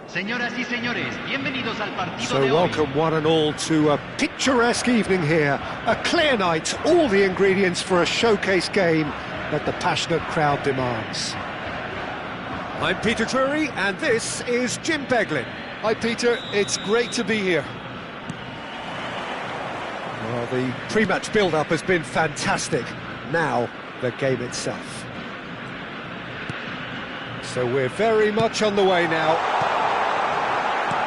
Señoras y señores, bienvenidos al partido So de hoy. welcome one and all to a picturesque evening here. A clear night, all the ingredients for a showcase game that the passionate crowd demands. I'm Peter Drury and this is Jim Beglin. Hi Peter, it's great to be here. Well, the pre-match build-up has been fantastic. Now, the game itself. So we're very much on the way now.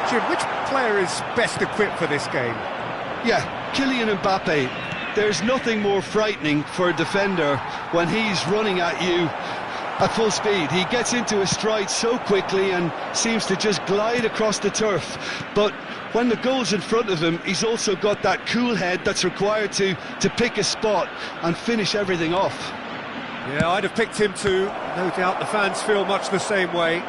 Jim, which player is best equipped for this game? Yeah, Kylian Mbappe. There's nothing more frightening for a defender when he's running at you at full speed. He gets into his stride so quickly and seems to just glide across the turf. But when the goal's in front of him, he's also got that cool head that's required to pick a spot and finish everything off. Yeah, I'd have picked him too. No doubt the fans feel much the same way.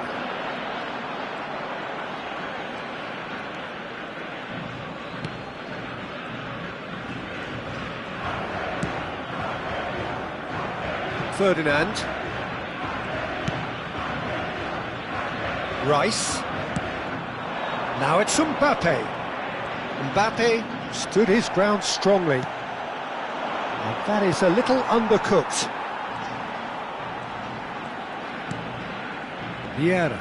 Ferdinand. Rice. Now it's Mbappe. Mbappe stood his ground strongly. And that is a little undercooked. Vieira.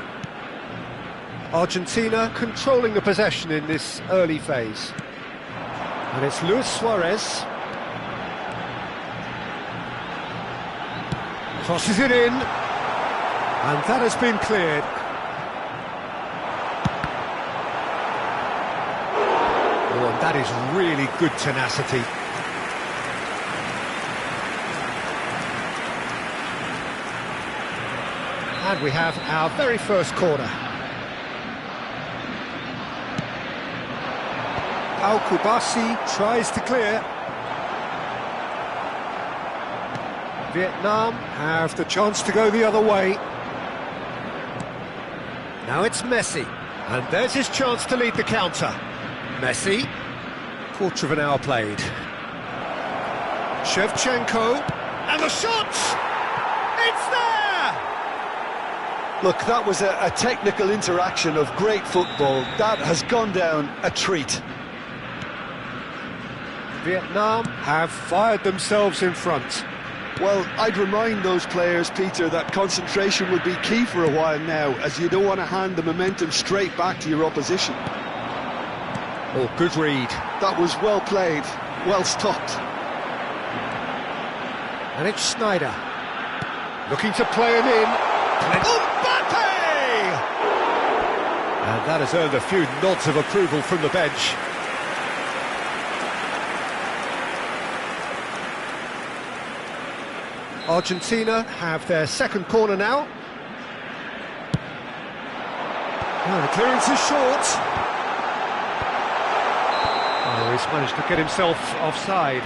Argentina controlling the possession in this early phase. And it's Luis Suarez. Crosses it in, and that has been cleared. Oh, and that is really good tenacity. And we have our very first corner. Al Kubasi tries to clear. Vietnam have the chance to go the other way. Now it's Messi, and there's his chance to lead the counter. Messi, quarter of an hour played. Shevchenko, and the shot! It's there! Look, that was a technical interaction of great football. That has gone down a treat. Vietnam have fired themselves in front. Well, I'd remind those players, Peter, that concentration will be key for a while now, as you don't want to hand the momentum straight back to your opposition. Oh, good read. That was well played, well stopped. And it's Sneijder. Looking to play it in. Mbappe! And that has earned a few nods of approval from the bench. Argentina have their second corner now. Oh, the clearance is short. Oh, he's managed to get himself offside.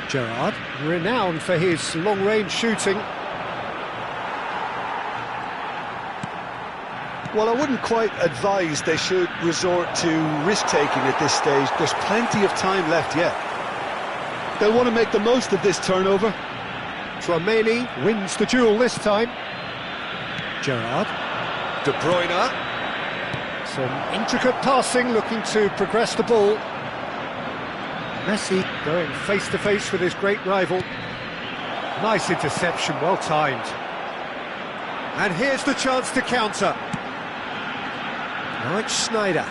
Gerrard, renowned for his long-range shooting. Well, I wouldn't quite advise they should resort to risk-taking at this stage. There's plenty of time left yet. They'll want to make the most of this turnover. Tuanpham wins the duel this time. Gerrard. De Bruyne. Some intricate passing, looking to progress the ball. Messi going face-to-face with his great rival. Nice interception, well timed. And here's the chance to counter. Now it's Schneider.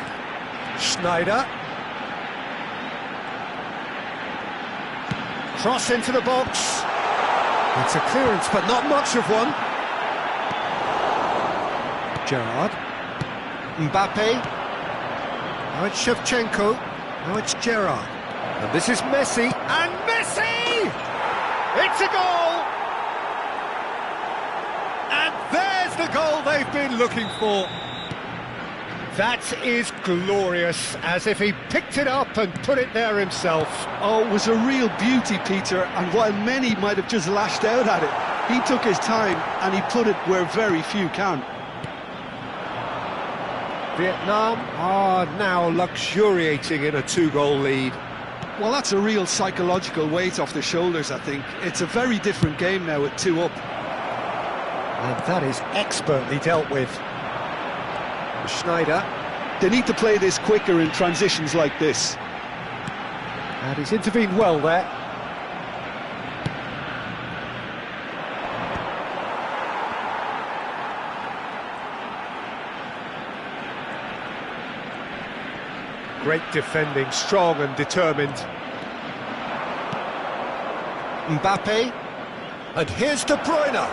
Schneider. Cross into the box. It's a clearance, but not much of one. Gerrard. Mbappe. Now it's Shevchenko. Now it's Gerrard. And this is Messi. And Messi! It's a goal! And there's the goal they've been looking for. That is glorious, as if he picked it up and put it there himself. Oh, it was a real beauty, Peter, and while many might have just lashed out at it, he took his time and he put it where very few can. Vietnam are now luxuriating in a 2-goal lead. Well, that's a real psychological weight off their shoulders, I think. It's a very different game now at 2 up. And that is expertly dealt with. Schneider. They need to play this quicker in transitions like this. And he's intervened well there. Great defending, strong and determined. Mbappe. And here's De Bruyne.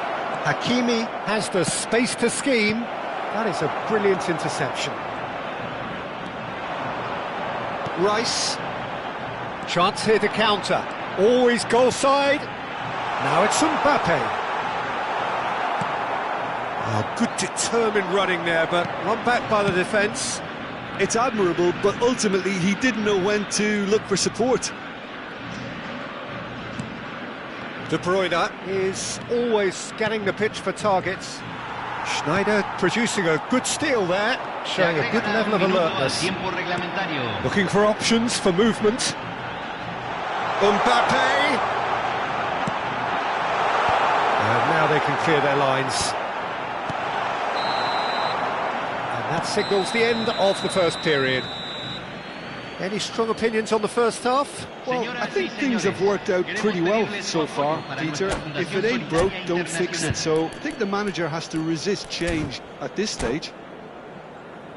Hakimi has the space to scheme. That is a brilliant interception. Rice. Chance here to counter. Always goal side. Now it's Mbappe. Oh, good determined running there, but run back by the defence. It's admirable, but ultimately he didn't know when to look for support. De Bruyne is always scanning the pitch for targets. Schneider producing a good steal there, showing a good level of alertness. Looking for options for movement. Mbappe! And now they can clear their lines. And that signals the end of the first period. Any strong opinions on the first half? Well, I think things have worked out pretty well so far, Peter. If it ain't broke, don't fix it. So I think the manager has to resist change at this stage.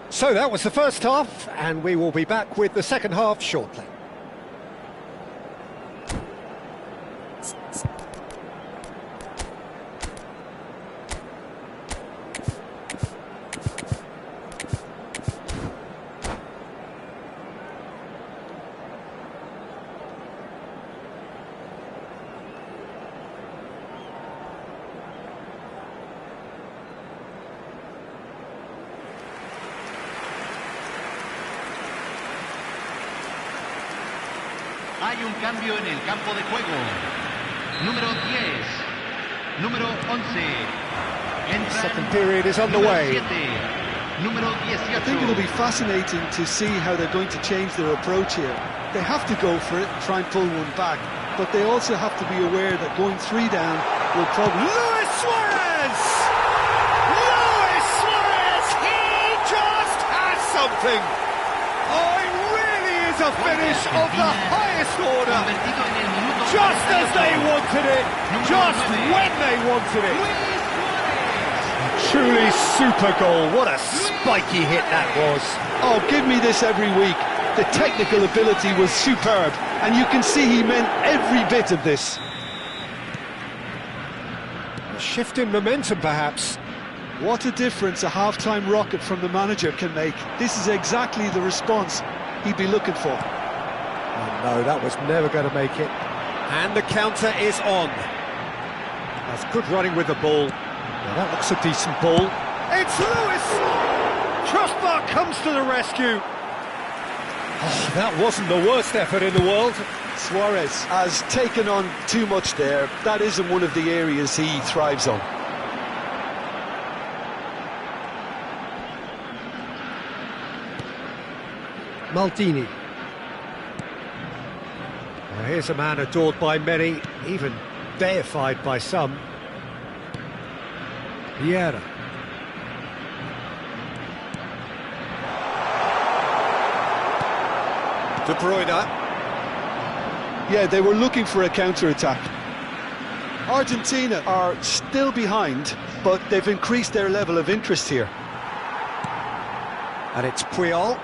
So that was the first half, and we will be back with the second half shortly. Hay un cambio en el campo de juego. Número 10, número 11. The second period is underway. Número 18. I think it'll be fascinating to see how they're going to change their approach here. They have to go for it and try and pull one back, but they also have to be aware that going 3 down will probably... Luis Suarez! Luis Suarez! He just has something! Oh, it really is a finish of the highest order! Just as they wanted it! Just when they wanted it! Truly super goal. What a spiky hit that was. Oh, give me this every week. The technical ability was superb, and you can see he meant every bit of this. A shift in momentum, perhaps. What a difference a half-time rocket from the manager can make. This is exactly the response he'd be looking for. Oh no, that was never going to make it. And the counter is on. That's good running with the ball. Now that looks a decent ball. It's Lewis! Crossbar comes to the rescue. Oh, that wasn't the worst effort in the world. Suarez has taken on too much there. That isn't one of the areas he thrives on. Maldini. Well, here's a man adored by many, even deified by some. Vieira. De Bruyne. Yeah, they were looking for a counter-attack. Argentina are still behind, but they've increased their level of interest here. And it's Puyol.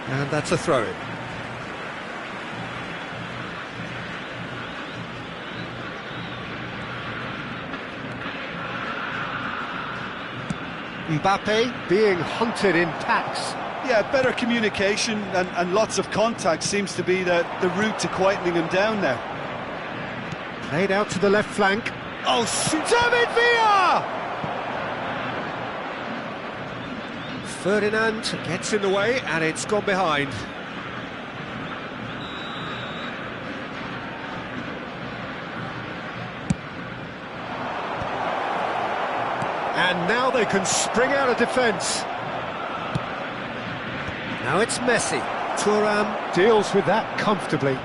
And that's a throw-in. Mbappe being hunted in packs. Yeah, better communication and lots of contact seems to be the route to quietening him down now. Played out to the left flank. Oh, David Villa! Ferdinand gets in the way and it's gone behind. And now they can spring out of defence. Now it's Messi. Tuanpham deals with that comfortably.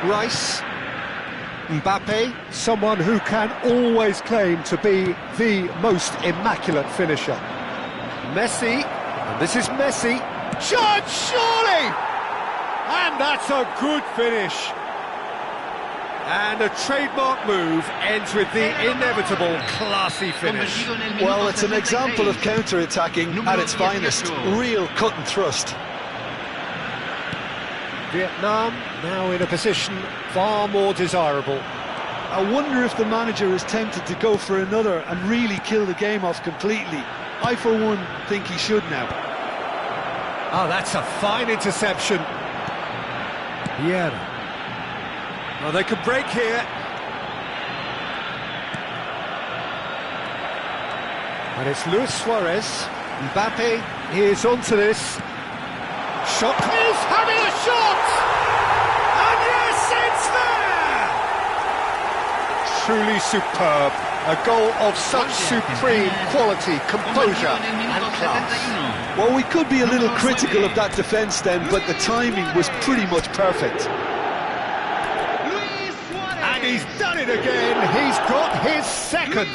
Rice. Mbappe, someone who can always claim to be the most immaculate finisher. Messi, and this is Messi. Shot, surely! And that's a good finish. And a trademark move ends with the inevitable classy finish. Well, it's an example of counter-attacking at its finest. Real cut and thrust. Vietnam now in a position far more desirable. I wonder if the manager is tempted to go for another and really kill the game off completely. I, for one, think he should now. Oh, that's a fine interception. Vieira. Well, they could break here. And it's Luis Suarez. Mbappe is onto this. Shot. He's having a shot! And yes, it's there! Truly superb. A goal of such supreme quality, composure and class. Well, we could be a little critical of that defence then, but the timing was pretty much perfect. And he's done it again. He's got his second.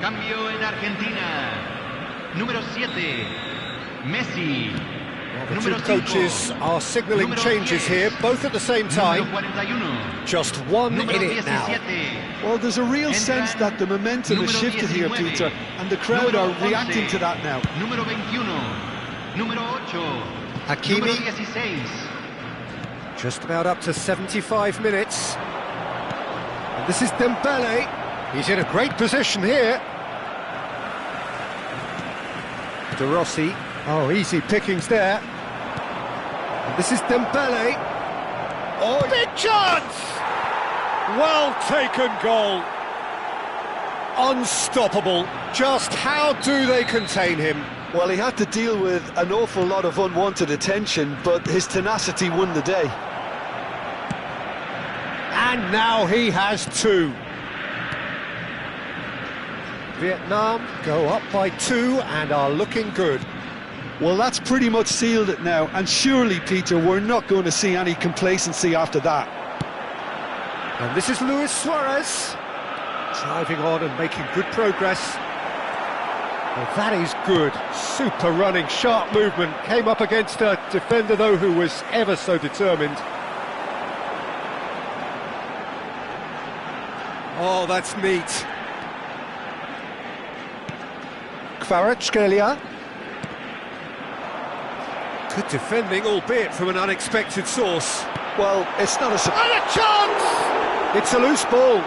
Cambio en Argentina. Número 7, Messi. Well, the two coaches are signalling changes here, both at the same time. Just 1 in it now. Well, there's a real sense that the momentum has shifted here, Peter, and the crowd are reacting to that now. Número 21, número 8, Hakimi. número 16. Just about up to 75 minutes. And this is Dembele. He's in a great position here. De Rossi. Oh, easy pickings there. And this is Dembele. Oh, big chance! Well taken goal. Unstoppable. Just how do they contain him? Well, he had to deal with an awful lot of unwanted attention, but his tenacity won the day. And now he has two. Vietnam go up by 2 and are looking good. Well, that's pretty much sealed it now, and surely, Peter, we're not going to see any complacency after that. And this is Luis Suarez, driving on and making good progress. Well, that is good. Super running, sharp movement. Came up against a defender, though, who was ever so determined. Oh, that's neat. Kvaratskhelia. Good defending, albeit from an unexpected source. Well, it's not a... And a chance! It's a loose ball.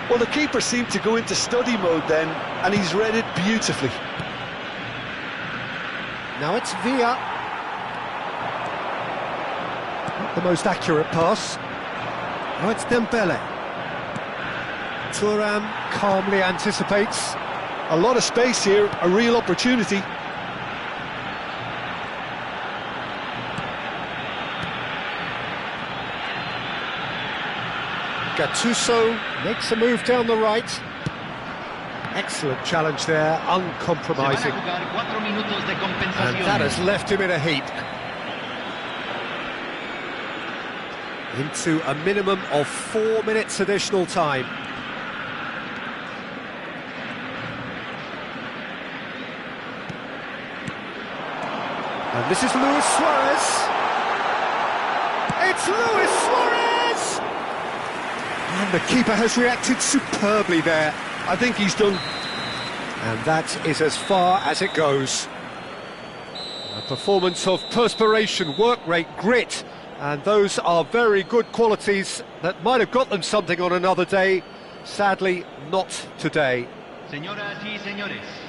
Well, the keeper seemed to go into study mode then, and he's read it beautifully. Now it's Villa. Not the most accurate pass. Now it's Dembele. Tuanpham calmly anticipates. A lot of space here, a real opportunity. Gattuso makes a move down the right. Excellent challenge there, uncompromising. And that has left him in a heap. Into a minimum of 4 minutes additional time. And this is Luis Suarez. It's Luis Suarez! And the keeper has reacted superbly there. I think he's done. And that is as far as it goes. A performance of perspiration, work rate, grit, and those are very good qualities that might have got them something on another day. Sadly, not today.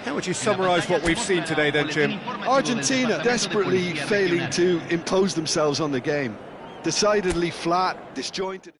How would you summarise what we've seen today then, Jim? Argentina desperately failing to impose themselves on the game. Decidedly flat, disjointed.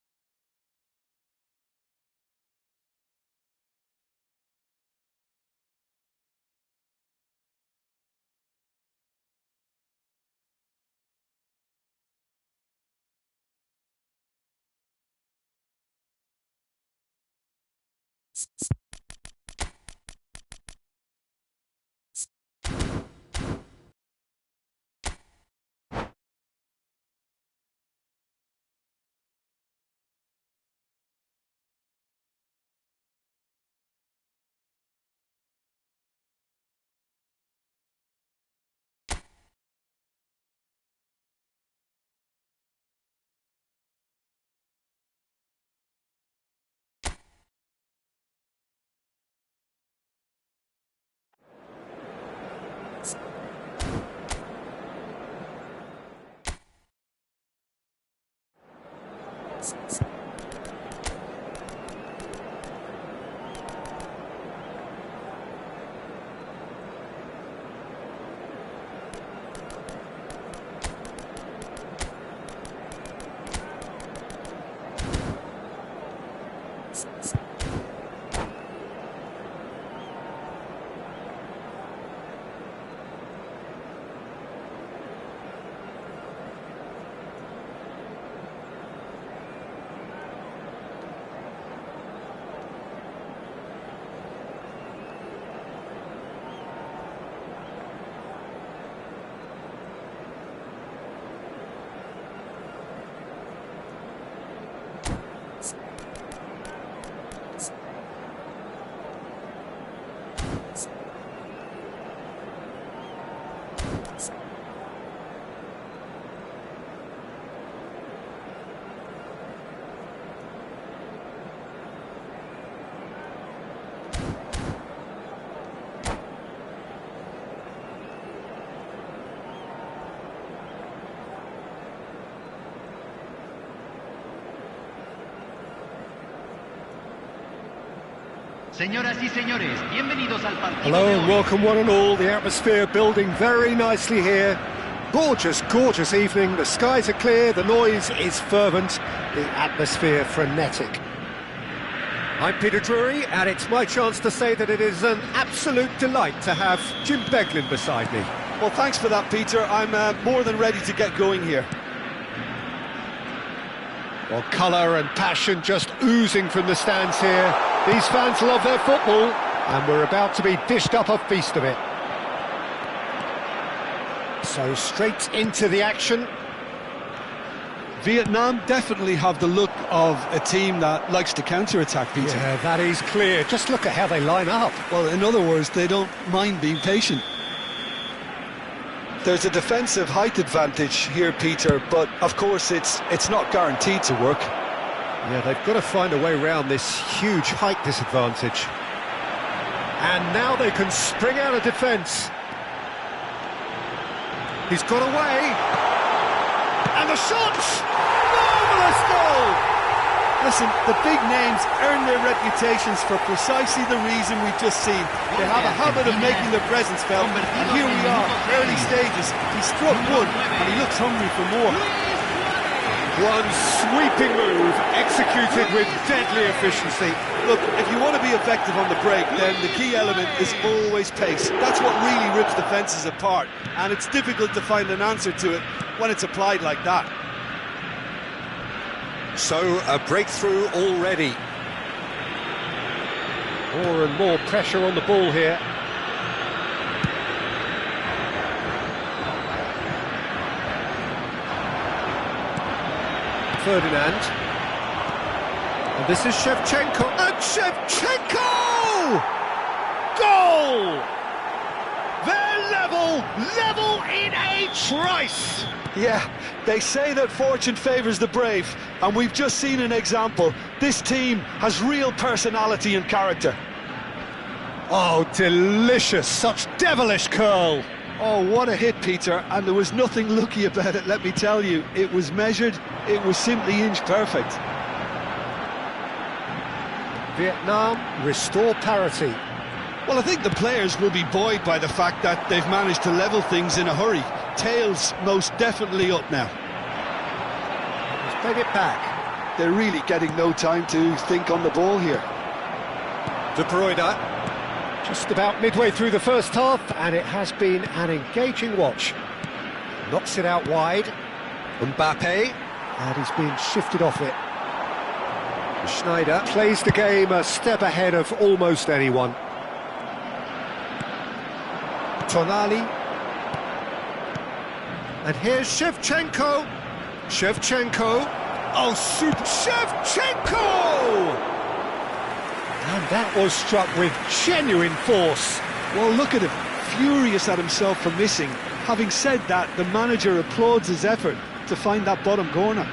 Señoras y señores, bienvenidos al partido. Hello and welcome one and all. The atmosphere building very nicely here. Gorgeous, gorgeous evening. The skies are clear, the noise is fervent, the atmosphere frenetic. I'm Peter Drury, and it's my chance to say that it is an absolute delight to have Jim Beglin beside me. Well, thanks for that, Peter. I'm more than ready to get going here. Well, colour and passion just oozing from the stands here. These fans love their football, and we're about to be dished up a feast of it. So straight into the action. Vietnam definitely have the look of a team that likes to counter-attack, Peter. Yeah, that is clear. Just look at how they line up. Well, in other words, they don't mind being patient. There's a defensive height advantage here, Peter, but of course it's not guaranteed to work. Yeah, they've got to find a way around this huge height disadvantage. And now they can spring out of defence. He's got away. And the shot! Marvellous goal! Listen, the big names earn their reputations for precisely the reason we've just seen. They have a habit of making their presence felt, and here we are, early stages. He struck one, and he looks hungry for more. One sweeping move, executed with deadly efficiency. Look, if you want to be effective on the break, then the key element is always pace. That's what really rips defences apart, and it's difficult to find an answer to it when it's applied like that. So, a breakthrough already. More and more pressure on the ball here. Ferdinand. And this is Shevchenko. And Shevchenko! Goal! They're level in a trice! Yeah, they say that fortune favours the brave, and we've just seen an example. This team has real personality and character. Oh, delicious, such devilish curl. Oh, what a hit, Peter, and there was nothing lucky about it, let me tell you. It was measured, it was simply inch perfect. Vietnam restore parity. Well, I think the players will be buoyed by the fact that they've managed to level things in a hurry. Tails most definitely up now. Let's bring it back. They're really getting no time to think on the ball here. De Bruyne, just about midway through the first half, and it has been an engaging watch. Knocks it out wide. Mbappe, and he's been shifted off it. Schneider plays the game a step ahead of almost anyone. Tonali. And here's Shevchenko. Shevchenko. Oh, super Shevchenko! And that was struck with genuine force. Well, look at him, furious at himself for missing. Having said that, the manager applauds his effort to find that bottom corner.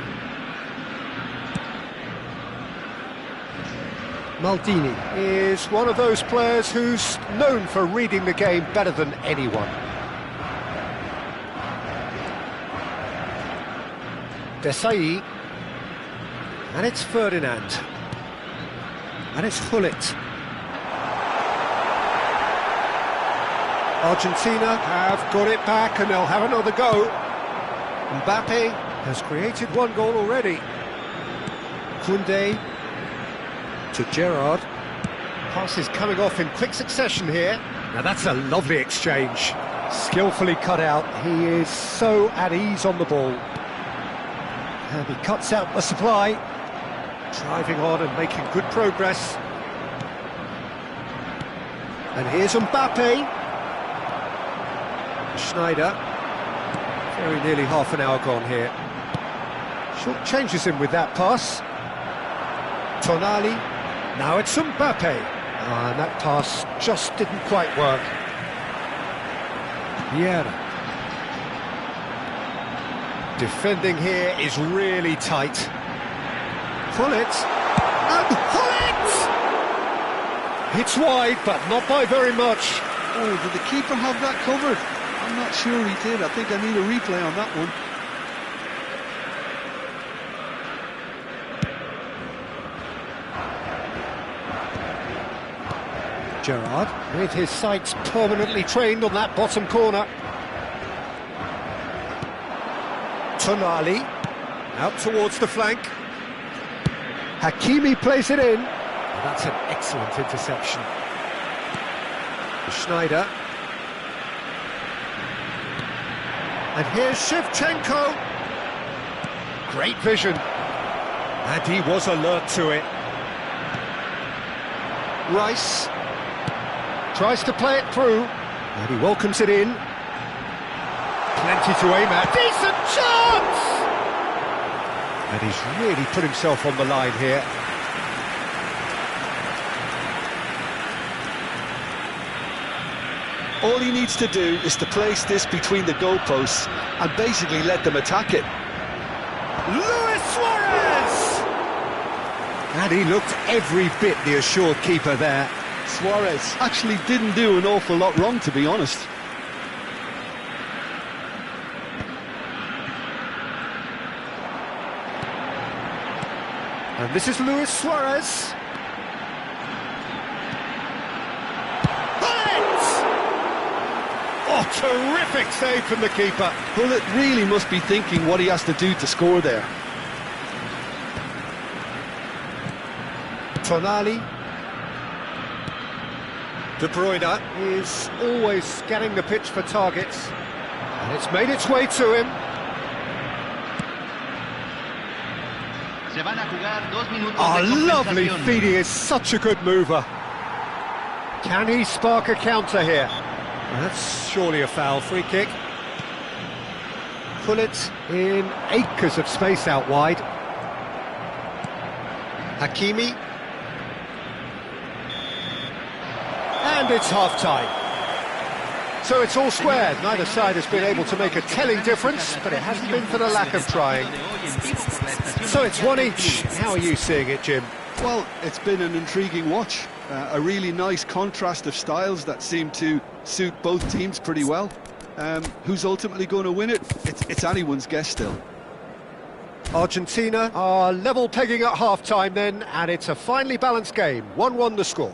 Maldini is one of those players who's known for reading the game better than anyone. Desai. And it's Ferdinand. And it's Hullet. Argentina have got it back and they'll have another go. Mbappe has created one goal already. Koundé to Gerrard. Passes coming off in quick succession here. Now that's a lovely exchange. Skillfully cut out. He is so at ease on the ball. And he cuts out the supply. Driving on and making good progress. And here's Mbappe. Schneider. Very nearly half an hour gone here. Short changes him with that pass. Tonali. Now it's Mbappe. And that pass just didn't quite work. Vieira. Defending here is really tight. Hullet. And Hullet! It's wide, but not by very much. Oh, did the keeper have that covered? I'm not sure he did. I think I need a replay on that one. Gerrard, with his sights permanently trained on that bottom corner. Tonali, out towards the flank. Hakimi plays it in. That's an excellent interception. Schneider. And here's Shevchenko. Great vision. And he was alert to it. Rice. Tries to play it through, and he welcomes it in. Plenty to aim at. Decent chance! And he's really put himself on the line here. All he needs to do is to place this between the goalposts and basically let them attack it. Luis Suarez! And he looked every bit the assured keeper there. Suarez actually didn't do an awful lot wrong, to be honest. And this is Luis Suarez. Oh, terrific save from the keeper. Bullet really must be thinking what he has to do to score there. Tonali. De Bruyne is always scanning the pitch for targets. And it's made its way to him. Se van a jugar 2 minutos Oh, de lovely compensación. feed. He is such a good mover. Can he spark a counter here? That's surely a foul. Free kick. Pullet in acres of space out wide. Hakimi. And it's half-time. So it's all squared. Neither side has been able to make a telling difference, but it hasn't been for the lack of trying. So it's 1 each. How are you seeing it, Jim? Well, it's been an intriguing watch. A really nice contrast of styles that seem to suit both teams pretty well. Who's ultimately going to win it? It's anyone's guess still. Argentina are level pegging at half-time then, and it's a finely balanced game. 1-1 the score.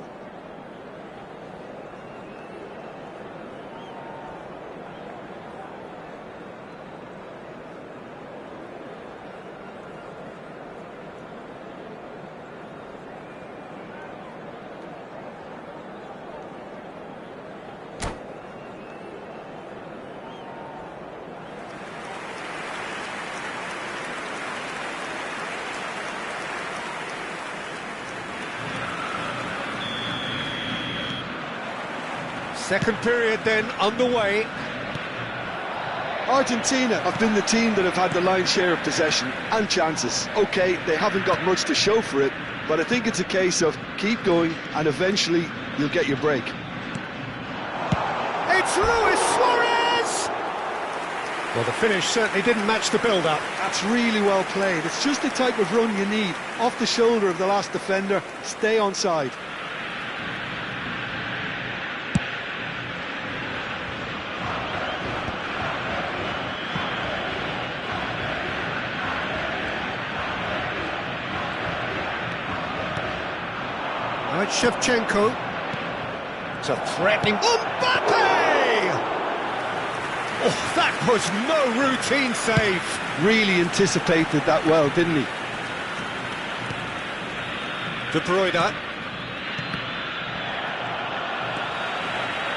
Second period then underway. Argentina have been the team that have had the lion's share of possession and chances. OK, they haven't got much to show for it, but I think it's a case of keep going and eventually you'll get your break. It's Luis Suarez! Well, the finish certainly didn't match the build-up. That's really well played. It's just the type of run you need. Off the shoulder of the last defender, stay onside. Now it's Shevchenko. It's a threatening... Mbappe! Oh, that was no routine save. Really anticipated that well, didn't he? De Bruyne.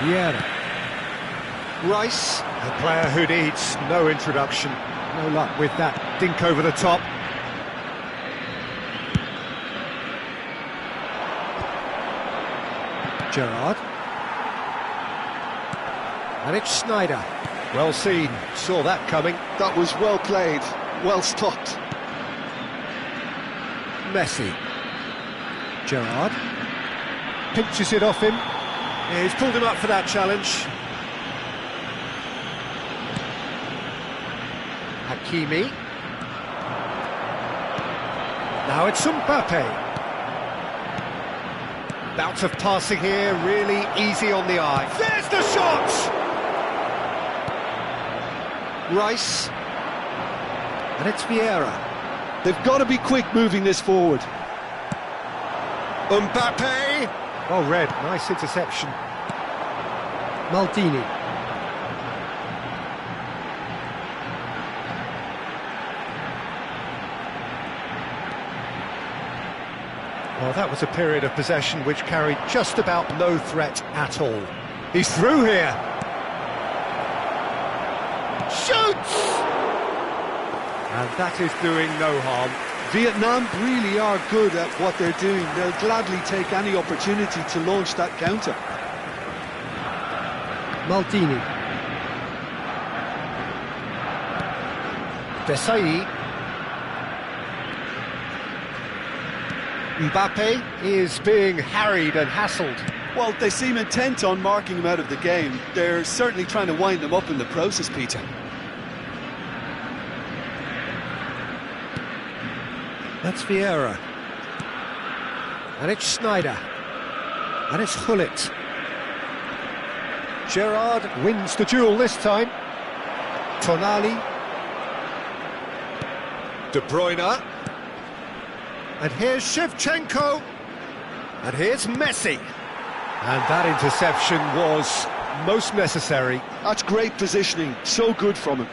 Vieira. Rice, a player who needs no introduction. No luck with that dink over the top. Gerrard. And it's Snyder. Well seen, saw that coming. That was well played, well stopped. Messi. Gerrard. Pinches it off him. Yeah, he's pulled him up for that challenge. Hakimi. Now it's Mbappe. Bout of passing here, really easy on the eye. There's the shot! Rice. And it's Vieira. They've got to be quick moving this forward. Mbappe! Oh, red, nice interception. Maldini. Well, that was a period of possession which carried just about no threat at all. He's through here. Shoots! And that is doing no harm. Vietnam really are good at what they're doing. They'll gladly take any opportunity to launch that counter. Maldini. Desai. Mbappe is being harried and hassled. Well, they seem intent on marking him out of the game. They're certainly trying to wind him up in the process, Peter. That's Vieira. And it's Schneider. And it's Hullet. Gerrard wins the duel this time. Tonali. De Bruyne. And here's Shevchenko. And here's Messi. And that interception was most necessary. That's great positioning, so good from him.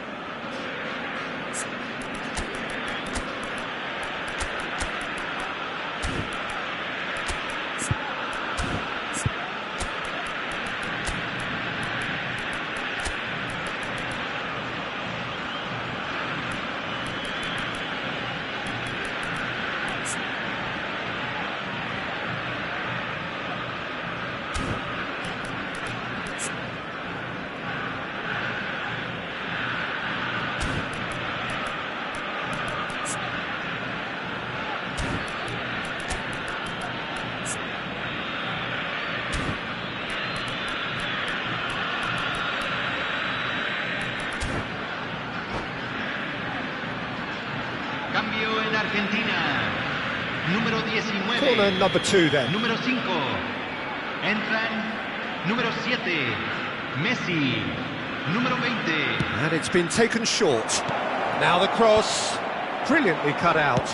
Cambio en Argentina. Número 19. Corner number 2 then. Número 5. Entran. Número 7. Messi. Número 20. And it's been taken short. Now the cross. Brilliantly cut out.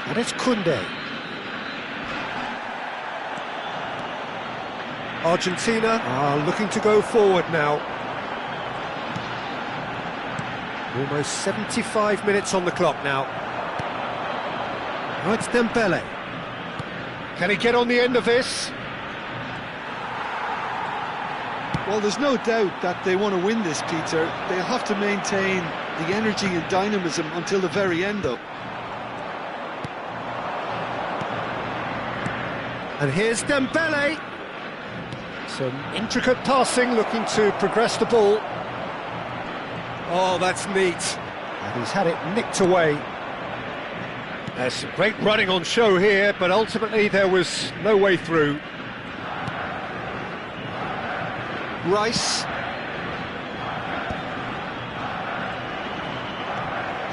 And it's Koundé. Argentina are looking to go forward now. Almost 75 minutes on the clock now. Oh, it's Dembele. Can he get on the end of this? Well, there's no doubt that they want to win this, Peter. They'll have to maintain the energy and dynamism until the very end, though. And here's Dembele. Some intricate passing, looking to progress the ball. Oh, that's neat. And he's had it nicked away. There's some great running on show here, but ultimately there was no way through. Rice.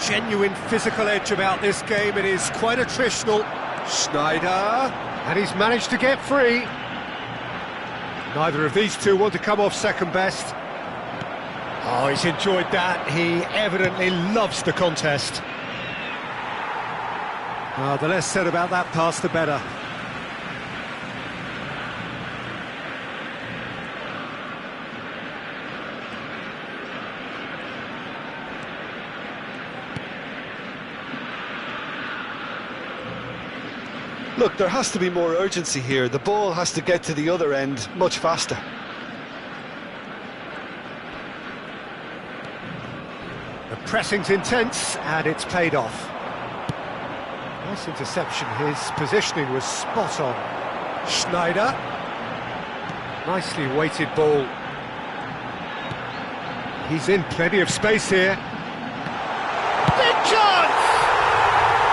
Genuine physical edge about this game. It is quite attritional. Schneider. And he's managed to get free. Neither of these two want to come off second best. Oh, he's enjoyed that. He evidently loves the contest. The less said about that pass, the better. Look, there has to be more urgency here. The ball has to get to the other end much faster. The pressing's intense, and it's paid off. Nice interception. His positioning was spot on. Schneider. Nicely weighted ball. He's in plenty of space here. Big chance!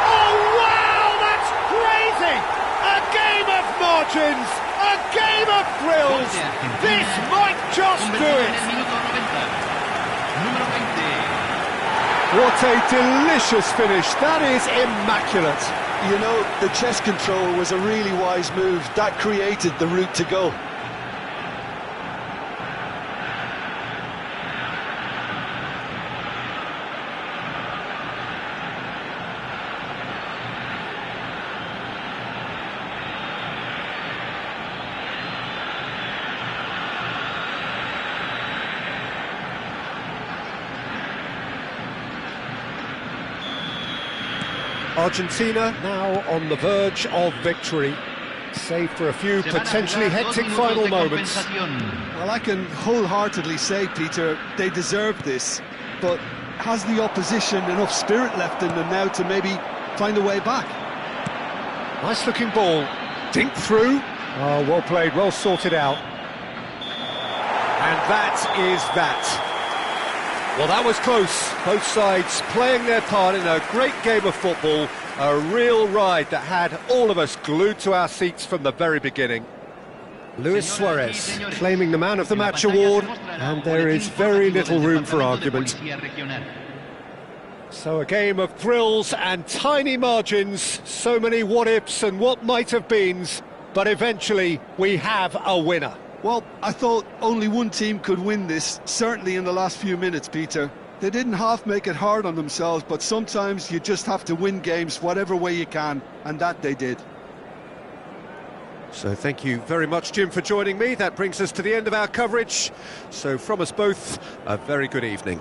Oh, wow, that's crazy! A game of margins, a game of thrills. This might just do it. Número 20. What a delicious finish. That is immaculate. You know, the chest control was a really wise move. That created the route to go. Argentina now on the verge of victory, save for a few potentially hectic final moments. Well, I can wholeheartedly say, Peter, they deserve this, but has the opposition enough spirit left in them now to maybe find a way back? Nice looking ball, dink through. Oh, well played, well sorted out. And that is that. Well, that was close. Both sides playing their part in a great game of football. A real ride that had all of us glued to our seats from the very beginning. Luis Suarez claiming the Man of the Match award, and there is very little room for argument. So a game of thrills and tiny margins, so many what-ifs and what might-have-beens, but eventually we have a winner. Well, I thought only one team could win this, certainly in the last few minutes, Peter. They didn't half make it hard on themselves, but sometimes you just have to win games whatever way you can, and that they did. So thank you very much, Jim, for joining me. That brings us to the end of our coverage. So from us both, a very good evening.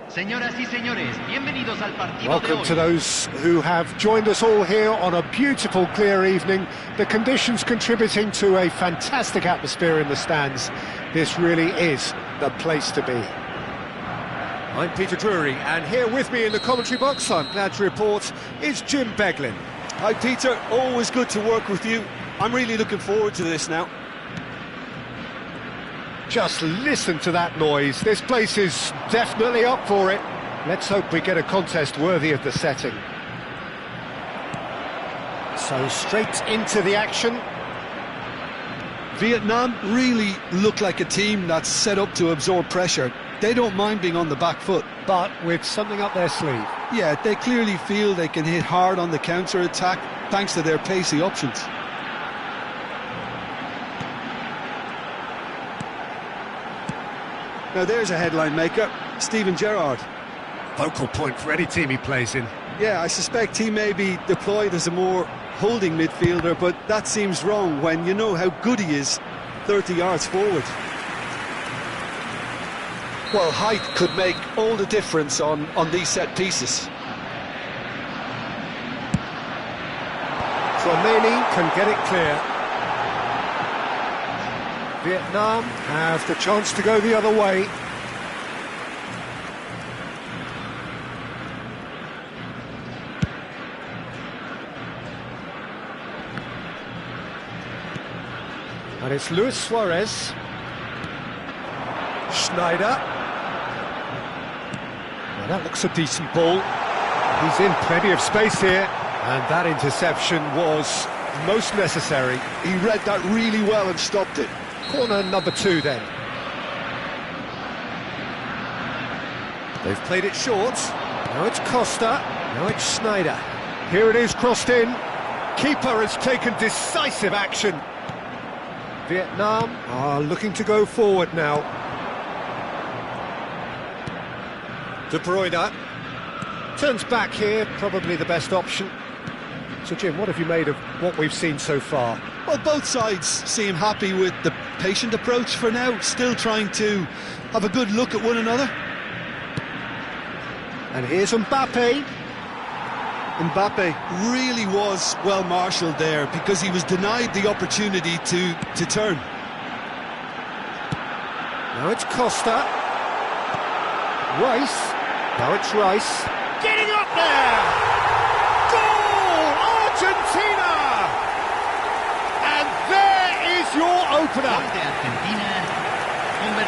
Señoras y señores, bienvenidos al partido de Welcome hoy. to those who have joined us all here on a beautiful, clear evening. The conditions contributing to a fantastic atmosphere in the stands. This really is the place to be. I'm Peter Drury, and here with me in the commentary box, I'm glad to report, is Jim Beglin. Hi, Peter. Always good to work with you. I'm really looking forward to this now. Just listen to that noise. This place is definitely up for it. Let's hope we get a contest worthy of the setting. So straight into the action. Vietnam really look like a team that's set up to absorb pressure. They don't mind being on the back foot. But with something up their sleeve. Yeah, they clearly feel they can hit hard on the counter-attack thanks to their pacey options. Now there's a headline maker, Steven Gerrard. Focal point for any team he plays in. Yeah, I suspect he may be deployed as a more holding midfielder, but that seems wrong when you know how good he is 30 yards forward. Well, height could make all the difference on these set pieces. Flamini can get it clear. Vietnam have the chance to go the other way. And it's Luis Suarez. Schneider. Well, that looks a decent ball. He's in plenty of space here. And that interception was most necessary. He read that really well and stopped it. Corner number 2 then. They've played it short. Now it's Costa. Now it's Schneider. Here it is, crossed in. Keeper has taken decisive action. Vietnam are looking to go forward now. De Bruyne turns back here, probably the best option. So Jim, what have you made of what we've seen so far? Well, both sides seem happy with the patient approach for now, still trying to have a good look at one another. And here's Mbappe. Mbappe really was well marshalled there because he was denied the opportunity to turn. Now it's Costa. Rice. Now it's Rice. Getting up there! Goal! Argentina! And there is your opener.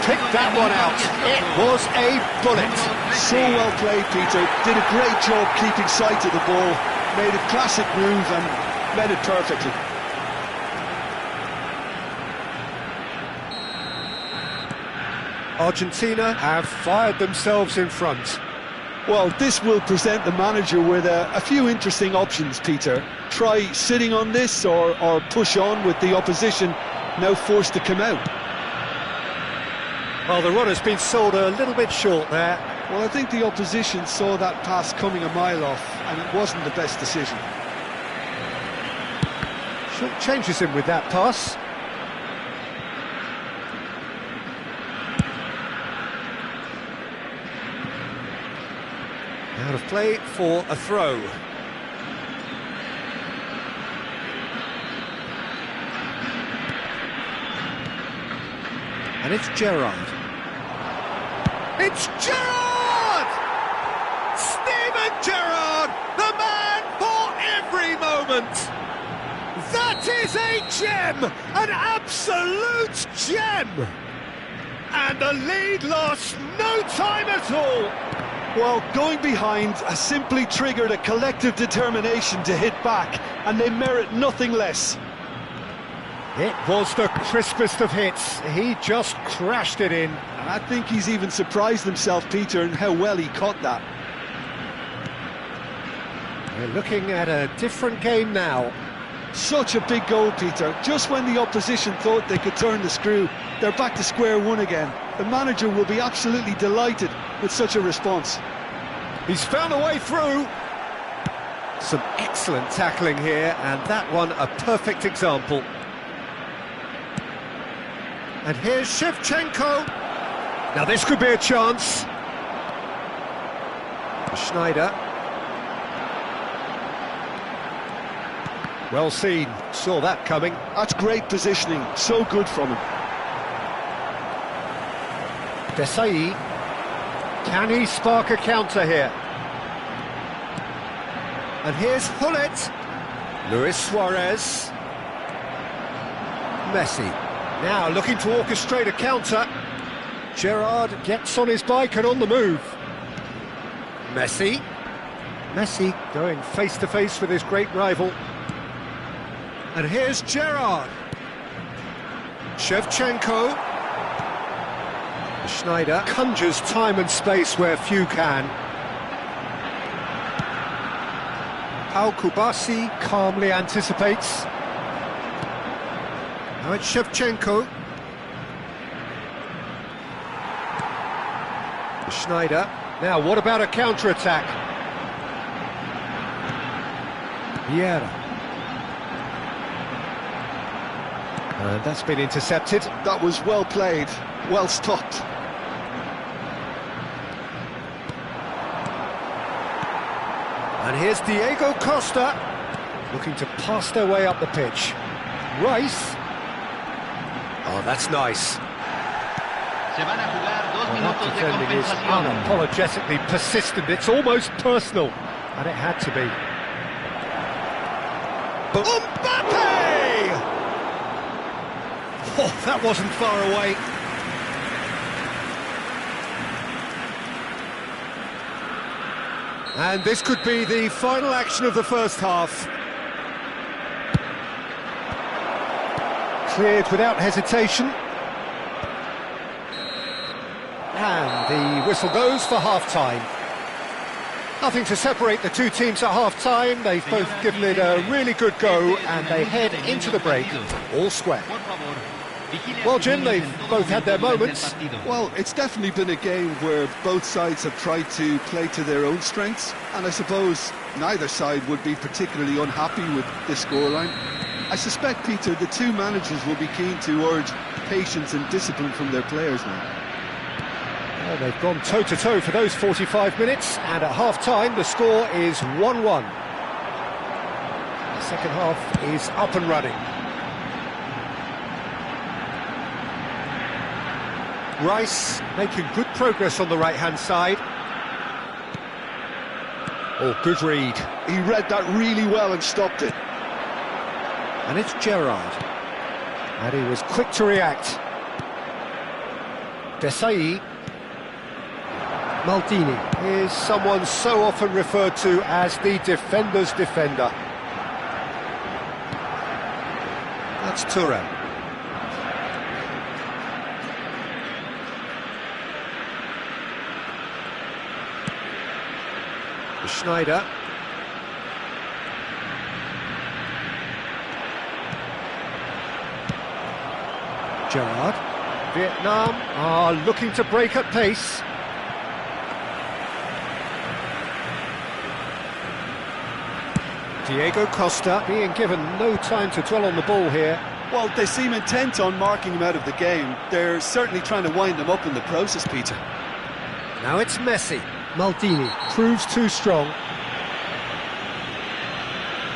Pick that one out. It was a bullet. So well played, Peter. Did a great job keeping sight of the ball. Made a classic move and read it perfectly. Argentina have fired themselves in front. Well, this will present the manager with a few interesting options, Peter. Try sitting on this or push on with the opposition now forced to come out. Well, the runner's been sold a little bit short there. Well, I think the opposition saw that pass coming a mile off, and it wasn't the best decision. Short changes him with that pass. Out of play for a throw. And it's Gerrard. It's Gerrard! Steven Gerrard, the man for every moment. That is a gem, an absolute gem. And the lead lost no time at all. Well, going behind has simply triggered a collective determination to hit back, and they merit nothing less. It was the crispest of hits. He just crashed it in. And I think he's even surprised himself, Peter, in how well he caught that. We're looking at a different game now. Such a big goal, Peter. Just when the opposition thought they could turn the screw, they're back to square one again. The manager will be absolutely delighted with such a response. He's found a way through. Some excellent tackling here, and that one a perfect example. And here's Shevchenko. Now this could be a chance. Schneider. Well seen, saw that coming. That's great positioning, so good from him. Desai. Can he spark a counter here? And here's Hullet. Luis Suarez. Messi. Now looking to orchestrate a counter. Gerrard gets on his bike and on the move. Messi. Messi going face to face with his great rival. And here's Gerrard. Shevchenko. Schneider conjures time and space where few can. Pau Kubasi calmly anticipates. Now it's Shevchenko. Schneider. Now what about a counter-attack? Vieira. And that's been intercepted. That was well played, well stopped. And here's Diego Costa, looking to pass their way up the pitch. Rice. Oh, that's nice. That defending is unapologetically persistent. It's almost personal, and it had to be. But Mbappe! Oh, that wasn't far away. And this could be the final action of the first half. Cleared without hesitation. And the whistle goes for half-time. Nothing to separate the two teams at half-time. They've both given it a really good go, and they head into the break all square. Well, Jim, they've both had their moments. Well, it's definitely been a game where both sides have tried to play to their own strengths, and I suppose neither side would be particularly unhappy with this scoreline. I suspect, Peter, the two managers will be keen to urge patience and discipline from their players now. Well, they've gone toe-to-toe for those 45 minutes, and at half-time the score is 1-1. The second half is up and running. Rice making good progress on the right-hand side. Oh, good read. He read that really well and stopped it. And it's Gerrard. And he was quick to react. Desai. Maldini is someone so often referred to as the defender's defender. That's Tuanpham. Schneider. Gerrard. Vietnam are looking to break at pace. Diego Costa being given no time to dwell on the ball here. Well, they seem intent on marking him out of the game. They're certainly trying to wind him up in the process, Peter. Now it's Messi. Maldini proves too strong.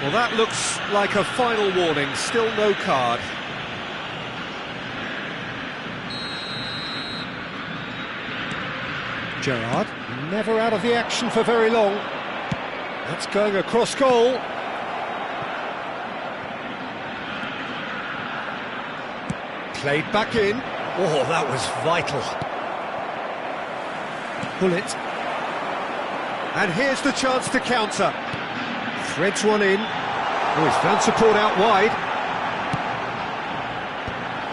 Well, that looks like a final warning. Still no card. Gerrard, never out of the action for very long. That's going across goal. Played back in. Oh, that was vital. Bullet. And here's the chance to counter. Threads one in. Oh, he's found support out wide.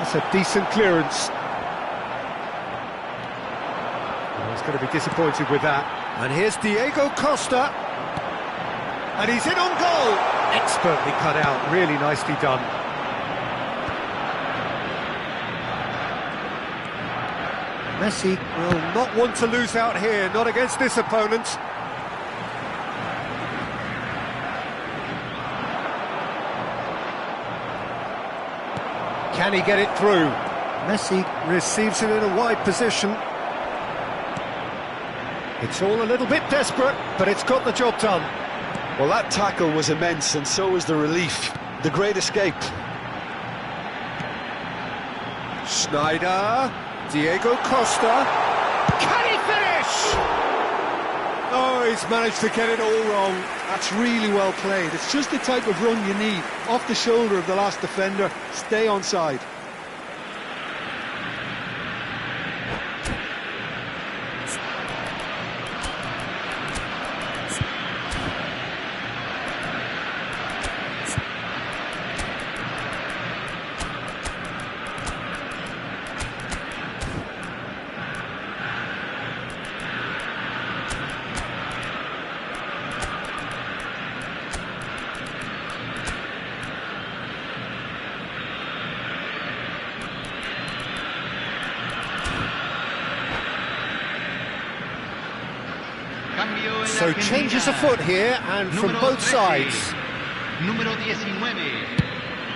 That's a decent clearance. Oh, he's going to be disappointed with that. And here's Diego Costa. And he's in on goal. Expertly cut out. Really nicely done. Messi will not want to lose out here, not against this opponent. Can he get it through? Messi receives it in a wide position. It's all a little bit desperate, but it's got the job done. Well, that tackle was immense, and so was the relief. The great escape. Schneider, Diego Costa. Can he finish? Oh, he's managed to get it all wrong. That's really well played. It's just the type of run you need. Off the shoulder of the last defender, stay onside. So changes afoot here, and from both sides. Número 19,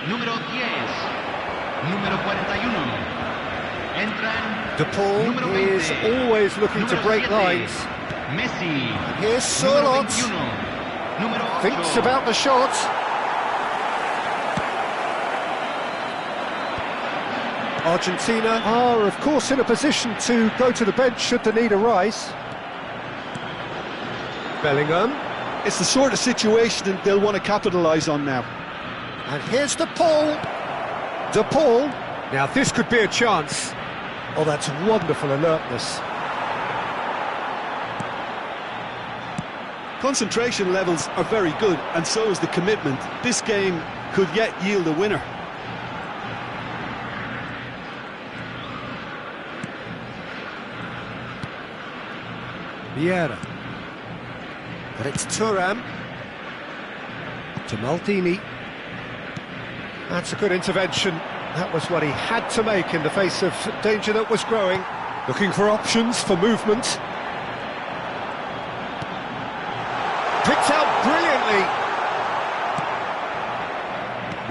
número 10, número 41. Entran. De Paul is always looking to break lines. Messi. Here's Sorlot. Thinks about the shot. Argentina are, of course, in a position to go to the bench should the need arise. Bellingham. It's the sort of situation that they'll want to capitalise on now. And here's De Paul. De Paul. Now this could be a chance. Oh, that's wonderful alertness. Concentration levels are very good, and so is the commitment. This game could yet yield a winner. Vieira. But it's Tuanpham. To Maldini. That's a good intervention. That was what he had to make in the face of danger that was growing. Looking for options for movement. Picked out brilliantly.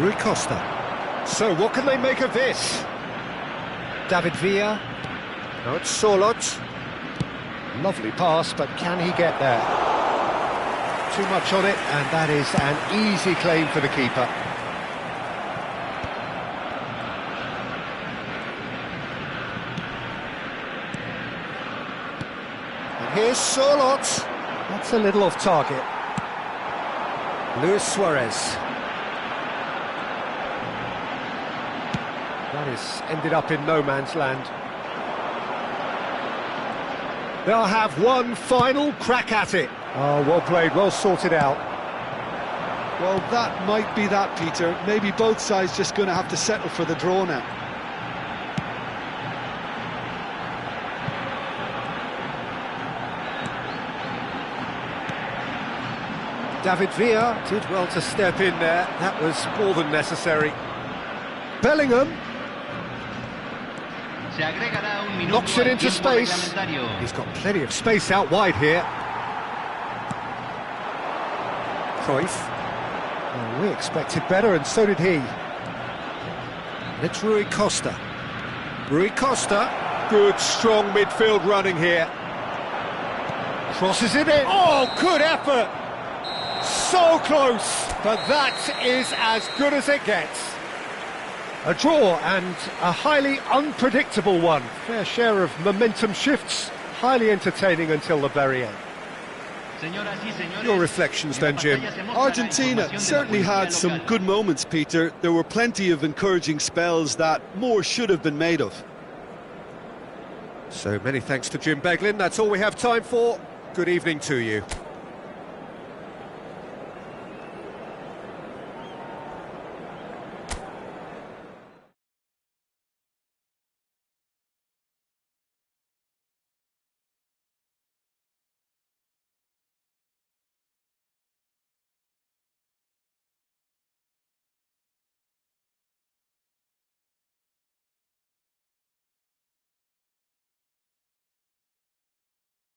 Rui Costa. So what can they make of this? David Villa. Now it's Sorloth. Lovely pass, but can he get there? Too much on it, and that is an easy claim for the keeper. And here's Sorloth. That's a little off target. Luis Suarez. That is ended up in no man's land. They'll have one final crack at it. Oh, well played, well sorted out. Well, that might be that, Peter. Maybe both sides just going to have to settle for the draw now. David Villa did well to step in there. That was more than necessary. Bellingham knocks it into space. He's got plenty of space out wide here. Cruyff. Oh, we expected better, and so did he. And it's Rui Costa. Rui Costa. Good, strong midfield running here. Crosses it in. Oh, good effort. So close, but that is as good as it gets. A draw, and a highly unpredictable one. Fair share of momentum shifts, highly entertaining until the very end. Your reflections then, Jim? Argentina certainly had some good moments, Peter. There were plenty of encouraging spells that more should have been made of. So many thanks to Jim Beglin. That's all we have time for. Good evening to you.